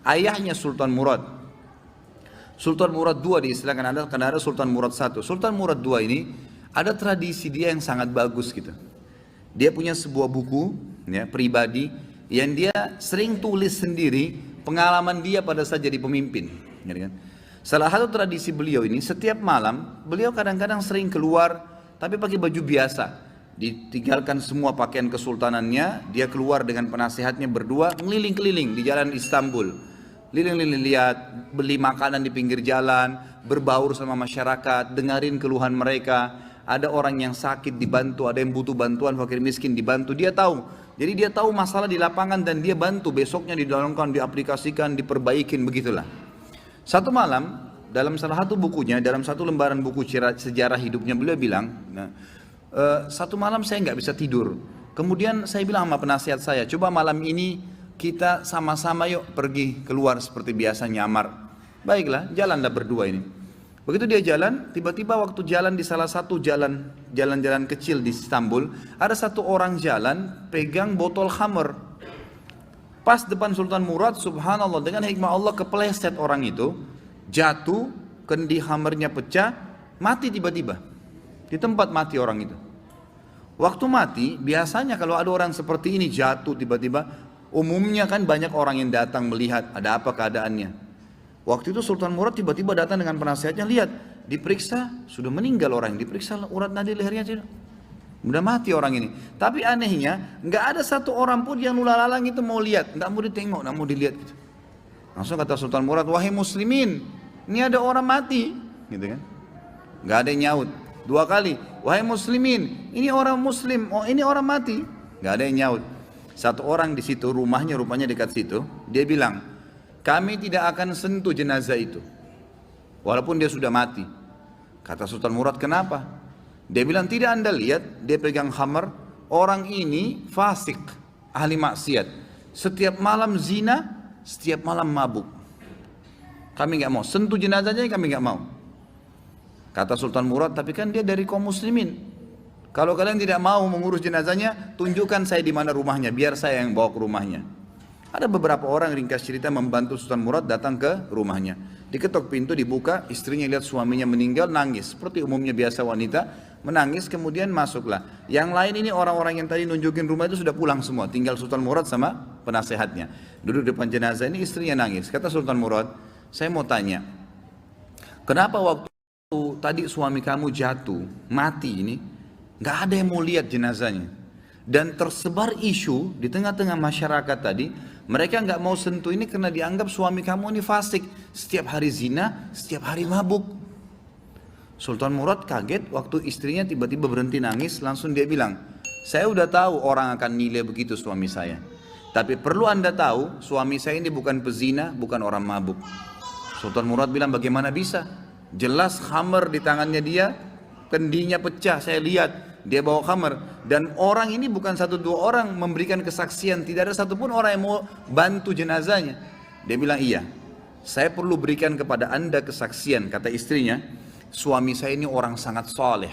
ayahnya Sultan Murad. Sultan Murad II diistilahkan, ada karena ada Sultan Murad I. Sultan Murad II ini ada tradisi dia yang sangat bagus gitu. Dia punya sebuah buku ya, pribadi yang dia sering tulis sendiri pengalaman dia pada saat jadi pemimpin. Ya kan? Salah satu tradisi beliau ini, setiap malam beliau kadang-kadang sering keluar tapi pakai baju biasa. Ditinggalkan semua pakaian kesultanannya, dia keluar dengan penasehatnya berdua ngeliling-keliling di jalan Istanbul. Liling-liling lihat, beli makanan di pinggir jalan, berbaur sama masyarakat, dengarin keluhan mereka. Ada orang yang sakit dibantu, ada yang butuh bantuan, fakir miskin dibantu, dia tahu. Jadi dia tahu masalah di lapangan dan dia bantu, besoknya didalamkan, diaplikasikan, diperbaikin, begitulah. Satu malam, dalam salah satu bukunya, dalam satu lembaran buku sejarah hidupnya, beliau bilang, satu malam saya nggak bisa tidur. Kemudian saya bilang sama penasihat saya, coba malam ini kita sama-sama yuk pergi keluar seperti biasa nyamar. Baiklah, jalanlah berdua ini. Begitu dia jalan, tiba-tiba waktu jalan di salah satu jalan-jalan kecil di Istanbul, ada satu orang jalan pegang botol khamr. Pas depan Sultan Murad, subhanallah, dengan hikmah Allah kepleset orang itu, jatuh, kendi khamrnya pecah, mati tiba-tiba. Di tempat mati orang itu. Waktu mati, biasanya kalau ada orang seperti ini jatuh tiba-tiba, umumnya kan banyak orang yang datang melihat ada apa keadaannya. Waktu itu Sultan Murad tiba-tiba datang dengan penasihatnya, lihat, diperiksa, sudah meninggal orang, diperiksa urat nadi lehernya sudah mati orang ini. Tapi anehnya, nggak ada satu orang pun yang lalang itu mau lihat, nggak mau ditengok, nggak mau dilihat gitu. Langsung kata Sultan Murad, wahai muslimin, ini ada orang mati, gitu kan? Nggak ada yang nyaut. Dua kali, wahai muslimin, ini orang muslim, oh ini orang mati, nggak ada yang nyaut. Satu orang di situ, rumahnya rupanya dekat situ, dia bilang, kami tidak akan sentuh jenazah itu, walaupun dia sudah mati. Kata Sultan Murad, kenapa? Dia bilang, tidak anda lihat, dia pegang khamar, orang ini fasik, ahli maksiat. Setiap malam zina, setiap malam mabuk. Kami nggak mau, sentuh jenazahnya kami nggak mau. Kata Sultan Murad, tapi kan dia dari kaum muslimin. Kalau kalian tidak mau mengurus jenazahnya, tunjukkan saya di mana rumahnya, biar saya yang bawa ke rumahnya. Ada beberapa orang, ringkas cerita, membantu Sultan Murad datang ke rumahnya. Diketok pintu, dibuka, istrinya lihat suaminya meninggal, nangis. Seperti umumnya biasa wanita, menangis, kemudian masuklah. Yang lain ini orang-orang yang tadi nunjukin rumah itu sudah pulang semua. Tinggal Sultan Murad sama penasehatnya. Duduk depan jenazah ini, istrinya nangis. Kata Sultan Murad, saya mau tanya, kenapa waktu tadi suami kamu jatuh, mati ini, nggak ada yang mau lihat jenazahnya? Dan tersebar isu di tengah-tengah masyarakat tadi, mereka nggak mau sentuh ini karena dianggap suami kamu ini fasik, setiap hari zina, setiap hari mabuk. Sultan Murad kaget waktu istrinya tiba-tiba berhenti nangis, langsung dia bilang, saya udah tahu orang akan nilai begitu suami saya. Tapi perlu anda tahu, suami saya ini bukan pezina, bukan orang mabuk. Sultan Murad bilang, bagaimana bisa? Jelas khamar di tangannya dia, kendinya pecah, saya lihat. Dia bawa khamar, dan orang ini bukan satu dua orang memberikan kesaksian, tidak ada satupun orang yang mau bantu jenazahnya. Dia bilang, iya, saya perlu berikan kepada anda kesaksian. Kata istrinya, suami saya ini orang sangat saleh,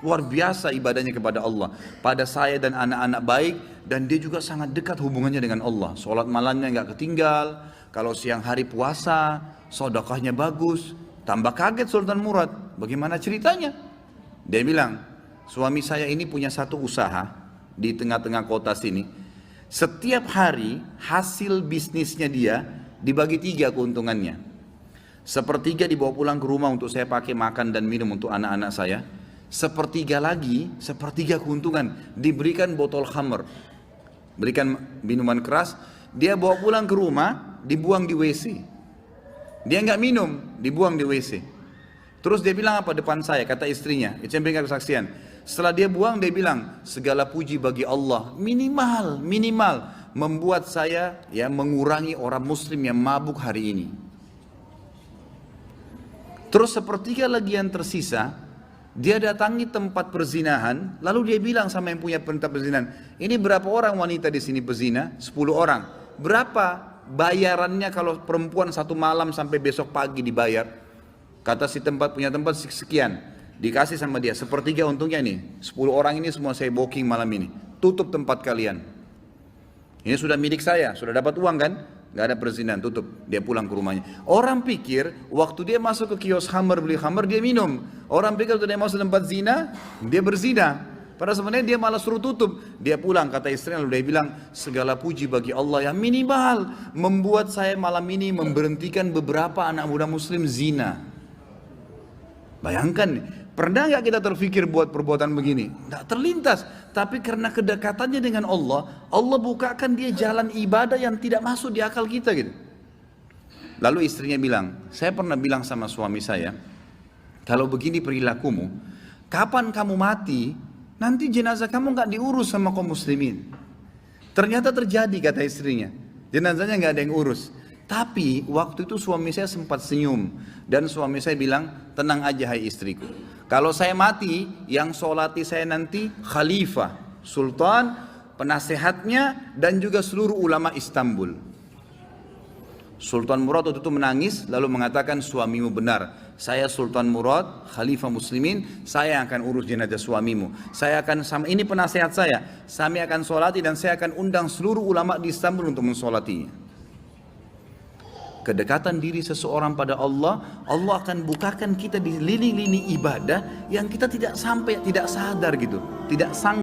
luar biasa ibadahnya kepada Allah, pada saya dan anak-anak baik, dan dia juga sangat dekat hubungannya dengan Allah. Sholat malamnya nggak ketinggal, kalau siang hari puasa, sedekahnya bagus. Tambah kaget Sultan Murad, bagaimana ceritanya? Dia bilang, suami saya ini punya satu usaha di tengah-tengah kota sini. Setiap hari hasil bisnisnya dia dibagi 3 keuntungannya. Sepertiga dibawa pulang ke rumah untuk saya pakai makan dan minum untuk anak-anak saya. Sepertiga lagi, sepertiga keuntungan diberikan botol khamr, berikan minuman keras. Dia bawa pulang ke rumah, dibuang di WC. Dia nggak minum, dibuang di WC. Terus dia bilang apa depan saya, kata istrinya, itu yang berikan kesaksian. Setelah dia buang, dia bilang, segala puji bagi Allah, minimal membuat saya ya mengurangi orang muslim yang mabuk hari ini. Terus sepertiga lagi yang tersisa, dia datangi tempat perzinahan, lalu dia bilang sama yang punya tempat perzinahan, ini berapa orang wanita di sini pezina? 10 orang. Berapa bayarannya kalau perempuan satu malam sampai besok pagi dibayar? Kata si tempat punya tempat sekian, dikasih sama dia, sepertiga untungnya nih, 10 orang ini semua saya booking malam ini, tutup tempat kalian. Ini sudah milik saya, sudah dapat uang kan? nggak ada perzinahan, tutup. Dia pulang ke rumahnya. Orang pikir waktu dia masuk ke kios khamar, beli khamar, dia minum. Orang pikir waktu dia masuk tempat zina, dia berzina. Padahal sebenarnya dia malah suruh tutup. Dia pulang, kata istrinya, lalu dia bilang, segala puji bagi Allah yang minimal membuat saya malam ini memberhentikan beberapa anak muda muslim zina. Bayangkan, pernah nggak kita terfikir buat perbuatan begini? Nggak terlintas. Tapi karena kedekatannya dengan Allah, Allah bukakan dia jalan ibadah yang tidak masuk di akal kita gitu. Lalu istrinya bilang, saya pernah bilang sama suami saya, kalau begini perilakumu, kapan kamu mati, nanti jenazah kamu nggak diurus sama kaum muslimin. Ternyata terjadi, kata istrinya. Jenazahnya nggak ada yang urus. Tapi waktu itu suami saya sempat senyum. Dan suami saya bilang, tenang aja hai istriku. Kalau saya mati, yang sholati saya nanti khalifah, sultan, penasehatnya, dan juga seluruh ulama Istanbul. Sultan Murad waktu itu menangis, lalu mengatakan, suamimu benar. Saya Sultan Murad, khalifah muslimin, saya akan urus jenazah suamimu. Saya akan, ini penasehat saya, kami akan sholati dan saya akan undang seluruh ulama di Istanbul untuk mensolatinya. Kedekatan diri seseorang pada Allah, Allah akan bukakan kita di lini-lini ibadah yang kita tidak sadar gitu, tidak sangka.